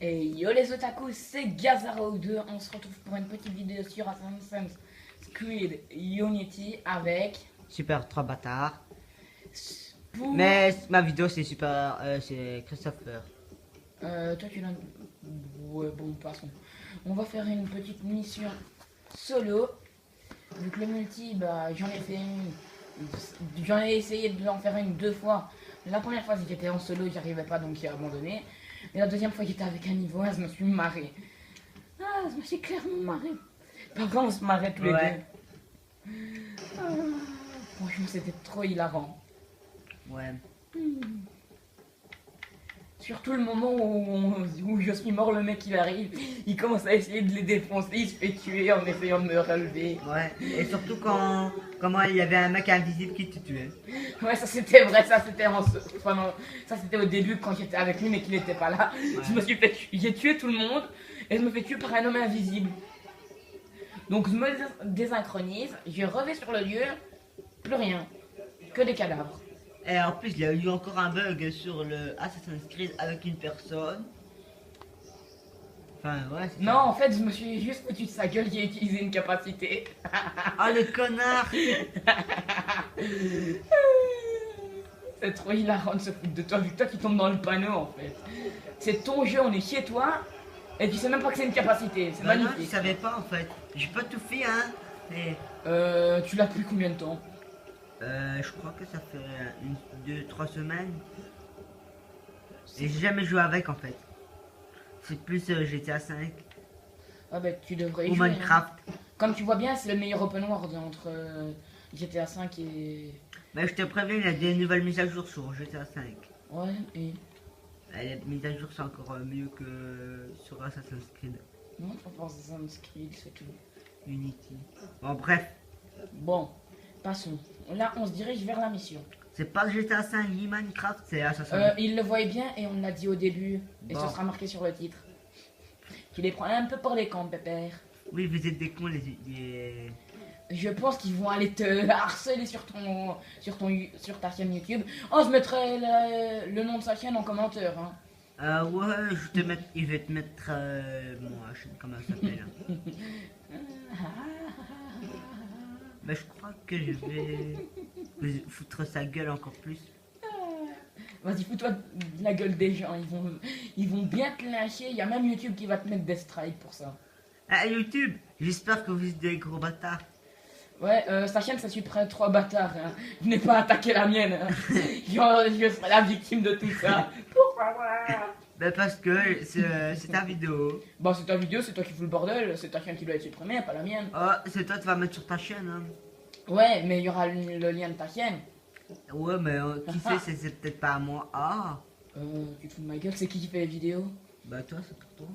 Et yo les otakus, c'est Gazaro2, on se retrouve pour une petite vidéo sur Assassin's Creed Unity avec... Super 3 bâtards. Pour... Mais ma vidéo c'est super, c'est Christopher. Toi tu l'as... Ouais bon, passons. On va faire une petite mission solo. Vu que le multi, bah j'en ai fait une... J'en ai essayé de l'en faire une 2 fois. La première fois j'étais en solo, j'y arrivais pas donc j'ai abandonné. Et la deuxième fois j'étais avec un niveau 1, je me suis marré. Ah, je me suis clairement marré. Par contre on se marrait tous les deux. Ah, franchement c'était trop hilarant. Ouais. Surtout le moment où je suis mort, le mec il arrive, il commence à essayer de les défoncer, il se fait tuer en essayant de me relever. Ouais. Et surtout comment il y avait un mec invisible qui te tuait. Ouais, ça c'était vrai, ça c'était enfin, non, ça c'était au début quand j'étais avec lui mais qu'il n'était pas là. Ouais. Je me suis fait j'ai tué tout le monde et je me fais tuer par un homme invisible. Donc je me désynchronise, je reviens sur le lieu, plus rien, que des cadavres. Et en plus il y a eu encore un bug sur le Assassin's Creed avec une personne. Enfin ouais. Non, en fait je me suis juste foutu de sa gueule, j'ai utilisé une capacité. Ah le connard. C'est trop hilarant de se foutre de toi, vu que toi tu tombes dans le panneau en fait. C'est ton jeu, on est chez toi, et tu sais même pas que c'est une capacité, c'est Bah non, je magnifique. savais pas en fait. J'ai pas tout fait hein. Et, Tu l'as depuis combien de temps? je crois que ça fait 2-3 semaines. Et j'ai jamais joué avec en fait. C'est plus GTA 5 Ah bah tu devrais y ou jouer. Minecraft. Hein. Comme tu vois bien, c'est le meilleur open world entre GTA 5 et... Mais je te préviens, il y a des nouvelles mises à jour sur GTA 5. Ouais, et... Les mises à jour c'est encore mieux que sur Assassin's Creed Non, je pense Assassin's Creed, c'est tout. Unity. Bon bref, Bon, passons. Là, on se dirige vers la mission. c'est pas GTA 5 ni Minecraft, c'est Assassin's Il le voyait bien et on l'a dit au début. Et Bon. ce sera marqué sur le titre. Tu les prends un peu pour les cons, pépère. Oui, vous êtes des cons les... Je pense qu'ils vont aller te harceler sur ta chaîne YouTube. Oh, je mettrai le nom de sa chaîne en commentaire. Hein. Ouais, il va te mettre mon chaîne, comment ça s'appelle. Mais je crois que je vais vous foutre sa gueule encore plus. Vas-y, fous-toi de la gueule des gens. Ils vont bien te lyncher. Il y a même YouTube qui va te mettre des strikes pour ça. Ah, YouTube, j'espère que vous êtes des gros bâtards. Ouais, sa chaîne, ça suit près 3 bâtards. Hein. Je n'ai pas attaqué la mienne. Hein. je serai la victime de tout ça. Pourquoi moi? Ben parce que c'est ta vidéo. Bon, c'est ta vidéo, c'est toi qui fous le bordel. C'est ta chaîne qui doit être supprimée, pas la mienne. Oh, c'est toi qui vas mettre sur ta chaîne. Hein. Ouais, mais il y aura le lien de ta chaîne. Ouais, mais qui sait, c'est peut-être pas à moi. Ah, Tu te fous de ma gueule, c'est qui fait les vidéos? bah toi, c'est pour toi.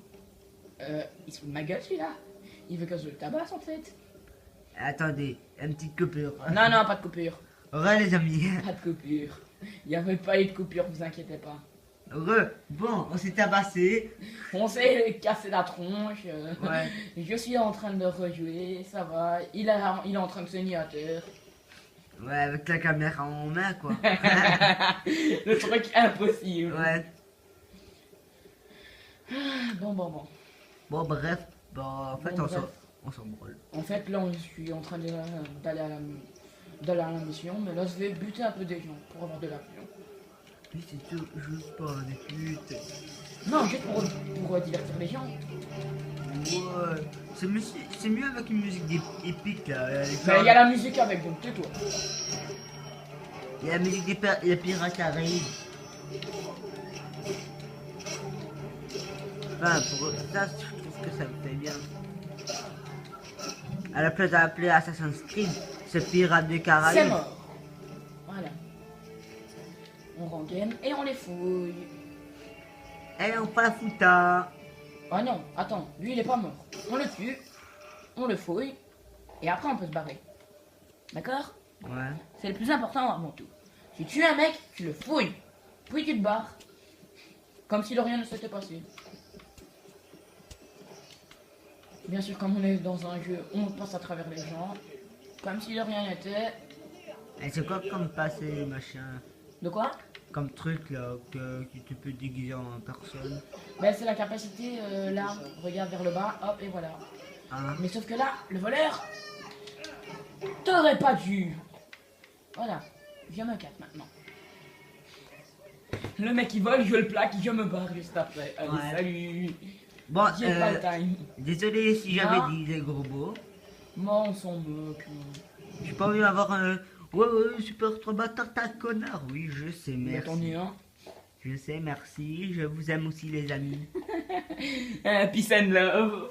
Il se fout de ma gueule celui-là. Il veut que je le tabasse en fait. Attendez, une petite coupure. Non, non, pas de coupure. Re les amis. Pas de coupure. Il n'y avait pas eu de coupure, vous inquiétez pas. Bon, on s'est tabassé. On s'est cassé la tronche. Ouais. Je suis en train de rejouer, ça va. Il est en train de saigner à terre. Ouais, avec la caméra en main, quoi. Le truc impossible. Ouais. Bon. Bon, bref. Bon, en fait, Bon, on s'en branle. En fait, là, je suis en train d'aller à la mission, mais là, je vais buter un peu des gens pour avoir de l'argent. Oui, c'est tout, juste pas des putes. Non, juste pour divertir les gens. Ouais. C'est mieux avec une musique épique, là. Mais il y a la musique avec, donc tais-toi. Il y a la musique des pirates qui arrivent. Enfin, pour ça, je trouve que ça me fait bien. À la place d'appeler Assassin's Creed, c'est Pirates des C'est Caraïbes. mort. Voilà. On rengaine et on les fouille. Eh, on prend la fouta. Ah non, attends, lui il est pas mort. On le tue, on le fouille, et après on peut se barrer. D'accord? Ouais. C'est le plus important avant tout. Tu tues un mec, tu le fouilles, puis tu te barres. Comme si de rien ne s'était passé. Bien sûr, comme on est dans un jeu, on passe à travers les gens. Comme si de rien n'était. Et c'est quoi comme passé, machin? De quoi? comme truc là que tu peux déguiser en personne. Ben, c'est la capacité là. Regarde vers le bas, hop, et voilà. Hein? Mais sauf que là, le voleur, t'aurais pas dû. Voilà, je me casse maintenant. Le mec il vole, je le plaque, je me barre juste après. Allez, Ouais. salut. Bon, J'ai pas le time. désolé si j'avais Non. dit des gros mots. Moi, on s'en moque. J'ai pas envie d'avoir un. Ouais, ouais, super trop bâtard, t'as connard. Oui, je sais, Mais t'en merci. es un. Je sais, merci. Je vous aime aussi, les amis. Peace and love.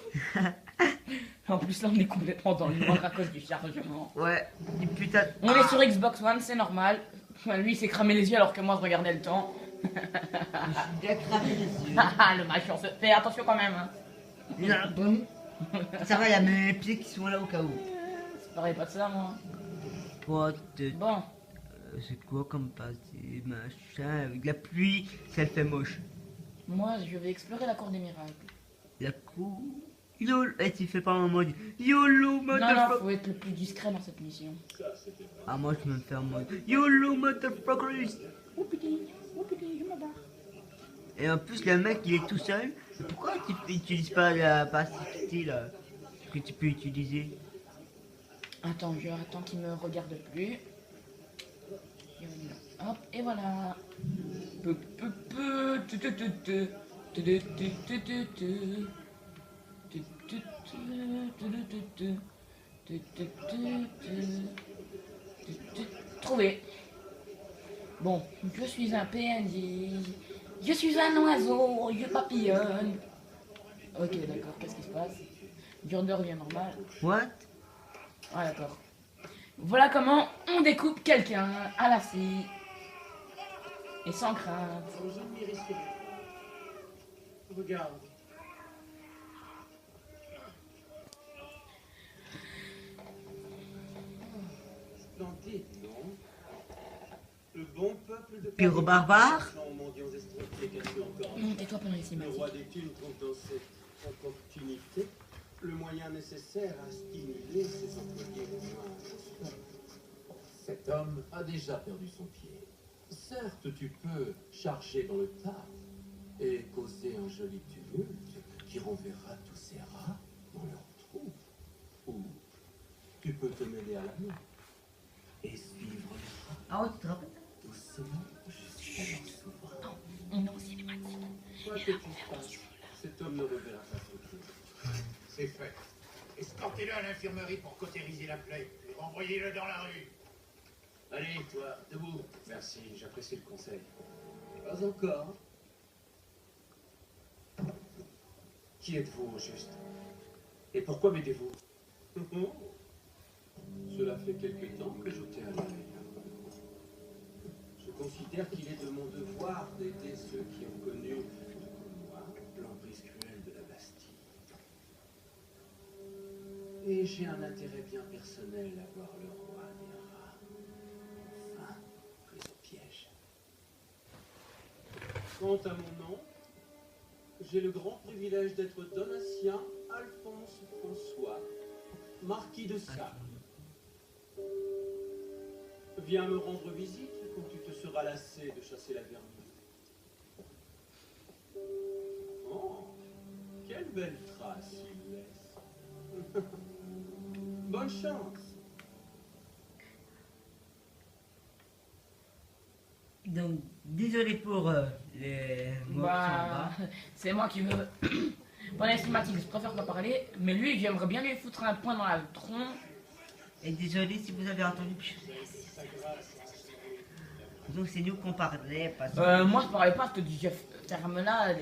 En plus, là, on est complètement dans le noir à cause du chargement. Ouais, du putain. On est sur Xbox One, c'est normal. Enfin, lui, il s'est cramé les yeux alors que moi, je regardais le temps. J'ai cramé les yeux. Le machin se fait attention quand même. Hein. Ça va, il y a mes pieds qui sont là au cas où. Ça paraît pas de ça, moi. What the- Bon, C'est quoi comme passé, machin, avec la pluie, ça le fait moche. moi, je vais explorer la cour des miracles. La cour. YOLO, eh, tu fais pas un mode YOLO, Non, non, motherfucker. faut être le plus discret dans cette mission. Ah, moi je me fais un mode YOLO, motherfuckers. Oh putain, je me barre. Et en plus, le mec il est tout seul. Pourquoi tu n'utilises pas la passivité là que tu peux utiliser? Attends, je attends qu'il me regarde plus. Hop, et voilà. Trouvé. Bon, je suis un PNJ. Je suis un oiseau, je papillonne. Ok, d'accord, qu'est-ce qui se passe? Dur de revient normal. What? Ah, d'accord. Voilà comment on découpe quelqu'un à la scie. Et sans crainte. Sans jamais risquer. Regarde. Splendide, non? Le bon peuple de Pyro barbare? Sans mendiants estropiés cachés encore. Tais-toi pendant les Le cinématiques. roi des thunes trouve dans cette opportunité le moyen nécessaire à stimuler ses employés au moins. Cet homme a déjà perdu son pied. Certes, tu peux charger dans le tas et causer un joli tumulte qui renverra tous ces rats dans leur trou. Ou tu peux te mêler à la main et suivre les rats Ah ouais, tu te rappelles? doucement jusqu'à leur souverain. On est en cinématique. Quoi que tu fasses, cet homme ne reverra pas son pied. C'est fait. Escortez-le à l'infirmerie pour cautériser la plaie et renvoyez-le dans la rue. Allez, toi, debout. Merci, j'apprécie le conseil. Pas encore. Qui êtes-vous au juste? Et pourquoi m'aidez-vous? Cela fait quelque temps que je t'ai à l'œil. Je considère qu'il est de mon devoir d'aider ceux qui ont connu, tout comme moi, l'emprise cruelle de la Bastille. Et j'ai un intérêt bien personnel à voir le roi des rats enfin pris au piège. Quant à mon nom, j'ai le grand privilège d'être Donatien Alphonse François, marquis de Sable. Viens me rendre visite quand tu te seras lassé de chasser la vermine. Oh, quelle belle trace il laisse. Bonne chance. Donc, désolé pour les mots qui sont Bah, bas. c'est moi qui veux. Pendant les cinématiques, je préfère pas parler. Mais lui, j'aimerais bien lui foutre un point dans la tronche. Et désolé si vous avez entendu. Donc c'est nous qu'on parlait parce que... Moi, je parlais pas, je te dis, ferme là.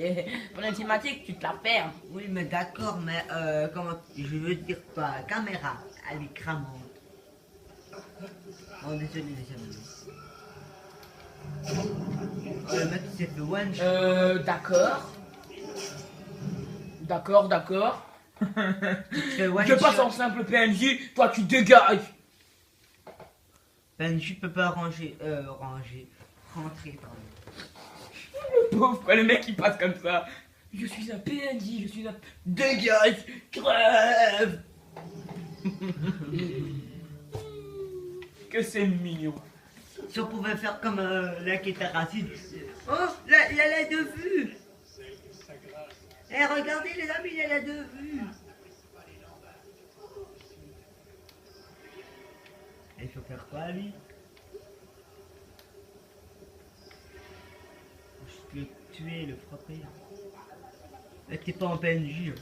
Pendant les cinématiques, tu te la perds. Oui mais d'accord, mais comment... Je veux dire pas, la caméra, elle est cramante. Oh désolé les amis. Le mec il s'est fait one shot. D'accord. D'accord. Tu te fais one Je passe shot. en simple PNJ, toi tu dégages. Ben je peux pas rentrer pardon. Le pauvre, quoi, le mec il passe comme ça. Je suis un PNJ, je suis un. Dégage, crève. Que c'est mignon. Si on pouvait faire comme là qui était raciste. Oh, là, il a la deux vues. Eh, regardez les amis, il a la deux vues. Il faut faire quoi lui? Je peux le tuer, le frapper. Là, t'es pas en PNJ. Hein.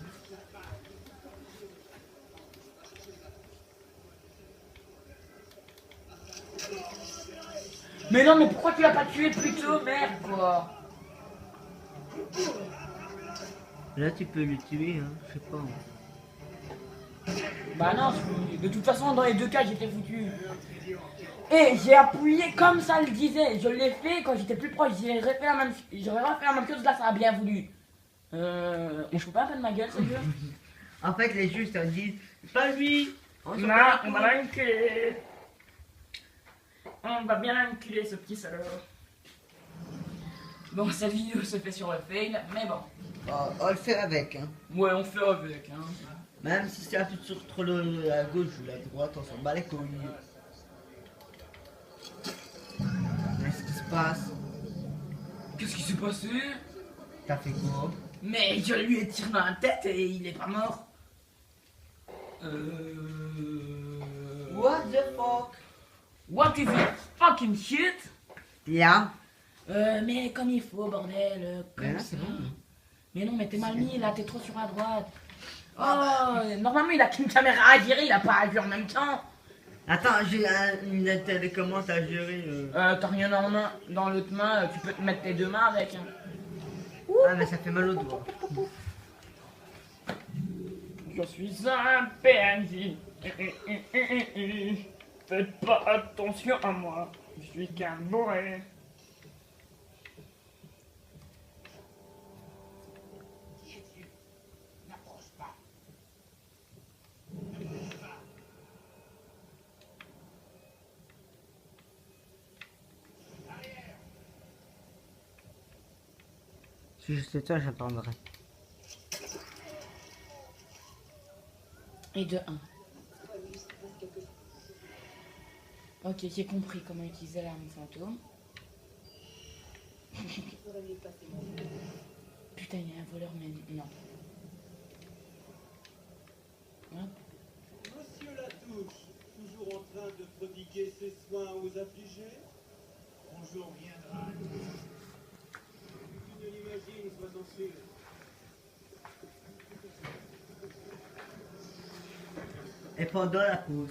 Mais non, mais pourquoi tu l'as pas tué plus tôt, merde, quoi? Là, tu peux le tuer, hein, je sais pas. Hein. Bah non, de toute façon, dans les deux cas, j'étais foutu. Et j'ai appuyé comme ça le disait. Je l'ai fait quand j'étais plus proche. J'aurais refait la même chose, là, ça a bien voulu. Je peux pas faire de ma gueule, ce jeu. En fait, les juges te disent, pas lui. On va l'enculer. On va bien l'enculer, ce petit salaud. Bon, cette vidéo se fait sur le fail, mais bon. Oh, on le fait avec, hein. Ouais, on fait avec, hein. Même si c'est appuie sur trop la gauche ou la droite, on s'en bat les couilles. Qu'est-ce qui se passe? Qu'est-ce qui s'est passé? T'as fait quoi? Mais je lui ai tiré dans la tête et il est pas mort. What the fuck? What is it? Fucking shit? Yeah. Mais comme il faut, bordel. Comme Mais là, ça. c'est bon. Mais non, mais t'es mal mis là, t'es trop sur la droite. Oh, normalement il a qu'une caméra à gérer, il a pas à jouer en même temps. Attends, j'ai une télécommande à gérer. T'as rien en main, dans l'autre main, tu peux te mettre tes deux mains avec. Hein. Ah, mais ça fait mal au doigt. Je suis un PNJ. Faites pas attention à moi, je suis qu'un bourré. N'approche pas. Si je sais toi, j'attendrai. Et de 1. Ok, j'ai compris comment utiliser l'arme fantôme. Putain, il y a un voleur, mais non. Hop. Monsieur Latouche, toujours en train de prodiguer ses soins aux affligés? Bonjour viendra. Tu ne l'imagines, sois-en sûr. Et pendant la pause.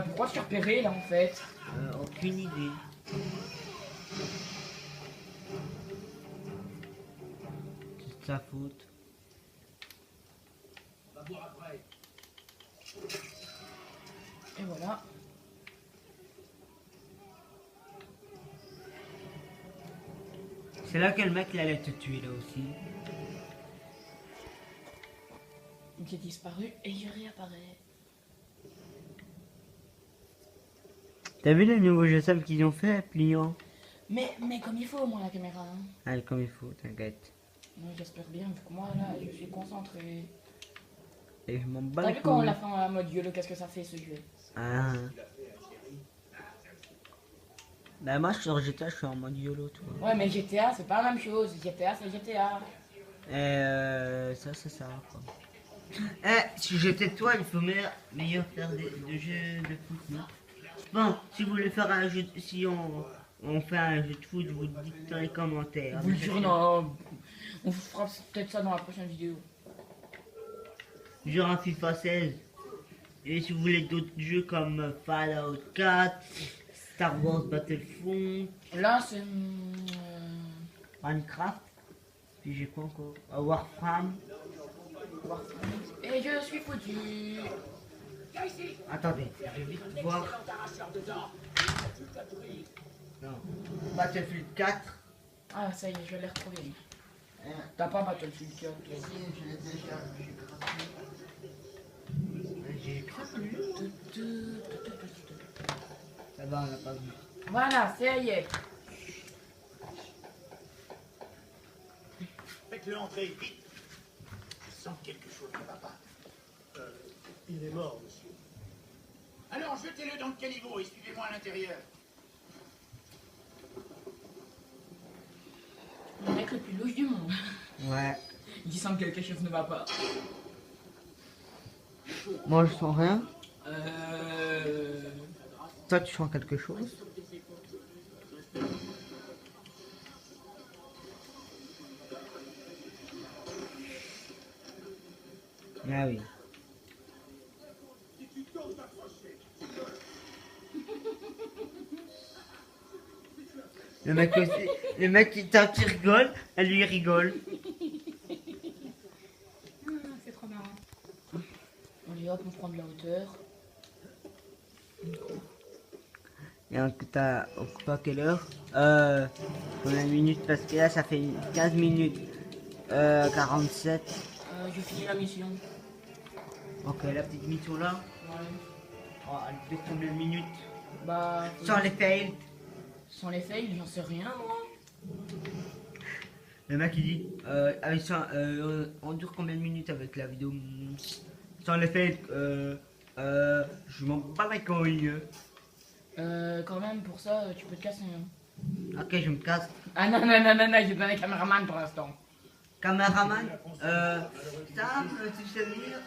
Pourquoi je suis repéré là en fait? Aucune idée. C'est de sa faute. On va voir après. Et voilà. C'est là que le mec il allait te tuer là aussi. J'ai disparu et je réapparais. T'as vu le nouveau GSM qu'ils ont fait, pliant? Mais comme il faut au moins la caméra. Hein. Allez, comme il faut, t'inquiète. Ouais, j'espère bien, vu que moi là je suis concentré. Et je m'en bats T'as les vu quand on couilles. l'a fait en mode YOLO, qu'est-ce que ça fait ce jeu? Ah. Bah moi sur GTA je suis en mode YOLO toi. Ouais, mais GTA c'est pas la même chose. GTA c'est GTA. Et ça c'est ça quoi. Eh, si j'étais toi, il faut meilleur faire des jeux de foot, non? Bon, si vous voulez faire un jeu, si on fait un jeu de foot, vous le dites dans les commentaires. Vous le direz non. On fera peut-être ça dans la prochaine vidéo. Genre un FIFA 16. Et si vous voulez d'autres jeux comme Fallout 4, Star Wars Battlefront, Là c'est. Minecraft, puis j'ai quoi encore? Warframe. Et je suis foutu. Attendez, je vais vite voir. Non. Battlefield 4. Ah ça y est, je l'ai retrouvé. T'as pas Battlefield 4 toi. Je l'ai déjà, j'ai craqué. Ça va, on l'a pas vu. Voilà, ça y est. Faites-le entrer vite. Je sens que quelque chose ne va pas. Il est mort, monsieur. Alors jetez-le dans le caniveau et suivez-moi à l'intérieur. Le mec le plus louche du monde. Ouais. Il sent que quelque chose ne va pas. Moi, je sens rien. Euh... Toi, tu sens quelque chose. Ah oui. Le mec qui rigole, elle lui rigole. C'est trop marrant. Allez hop, on prend de la hauteur. Et on coupe à quelle heure Combien de minutes? Parce que là, ça fait 15 minutes. 47. Je finis la mission. Ok, la petite mission là. Ouais. Oh, elle fait combien de minutes? Bah... Sans les fails. Sans les fails, j'en sais rien moi. Le mec il dit, on dure combien de minutes avec la vidéo? Sans les fails, je m'en bats les couilles. Quand même, pour ça, tu peux te casser. Hein. Ok, je me casse. Ah non, non, non, non, non, j'ai donné caméraman pour l'instant. Caméraman, ça, tu sais lire?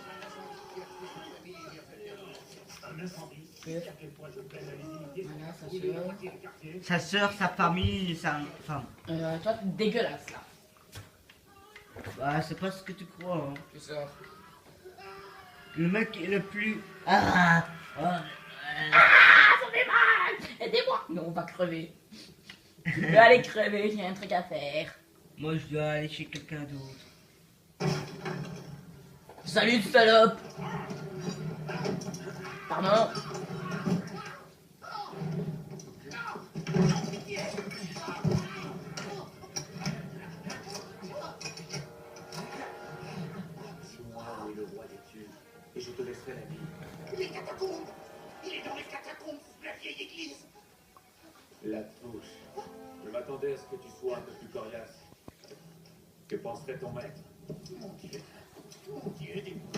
Voilà, sa soeur. Sa soeur, sa famille, sa femme. Toi, t'es dégueulasse là. Bah, c'est pas ce que tu crois. Hein. Tu sors. Le mec est le plus. Ah, Ah, ça fait mal. Aidez-moi. Non, on va crever. Je vais aller crever, j'ai un truc à faire. moi, je dois aller chez quelqu'un d'autre. Salut, salope. Pardon. Dis-moi où est le roi des Tues, et je te laisserai la vie. Les catacombes. Il est dans les catacombes, la vieille église. La touche. Je m'attendais à ce que tu sois un peu plus coriace. Que penserait ton maître? Mon Dieu. Mon Dieu, aidez-moi.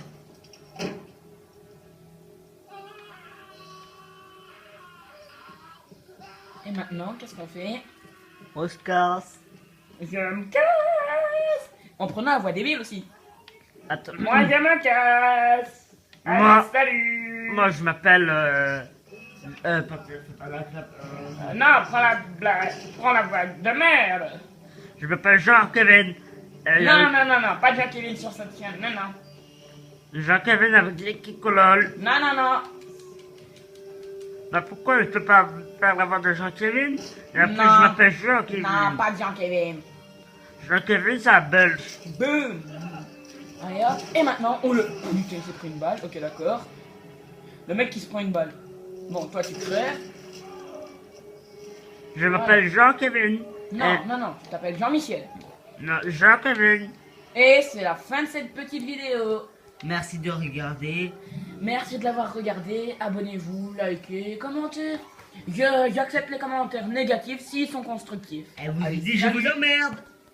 Et maintenant, qu'est-ce qu'on fait? On se casse. Je me casse. En prenant la voix débile aussi. Attends. Moi, je me casse. Allez, Moi- salut. Moi, je m'appelle. Non, prends la voix de merde. Je m'appelle Jean-Kevin. Non, non, non, non, pas Jacqueline sur cette chaîne, non, non. Jean-Kevin avec l'équipe colole. Non, non, non. Bah pourquoi je peux pas faire la voix de Jean-Kevin? Et après, Non. je m'appelle Jean-Kevin. Non, pas Jean-Kevin. Jean-Kevin, c'est un belge. Boum. Allez hop. Et maintenant, on le... Putain, il s'est pris une balle. Ok, d'accord. Le mec qui se prend une balle. Bon, toi, tu crèves. Je m'appelle Jean-Kevin. Non, non, non. Tu t'appelles Jean-Michel. Non, Jean-Kevin. Et c'est la fin de cette petite vidéo. Merci de regarder. Merci de l'avoir regardé. Abonnez-vous, likez, commentez. J'accepte les commentaires négatifs s'ils sont constructifs. Et vous Allez, dites, je salut. vous emmerde.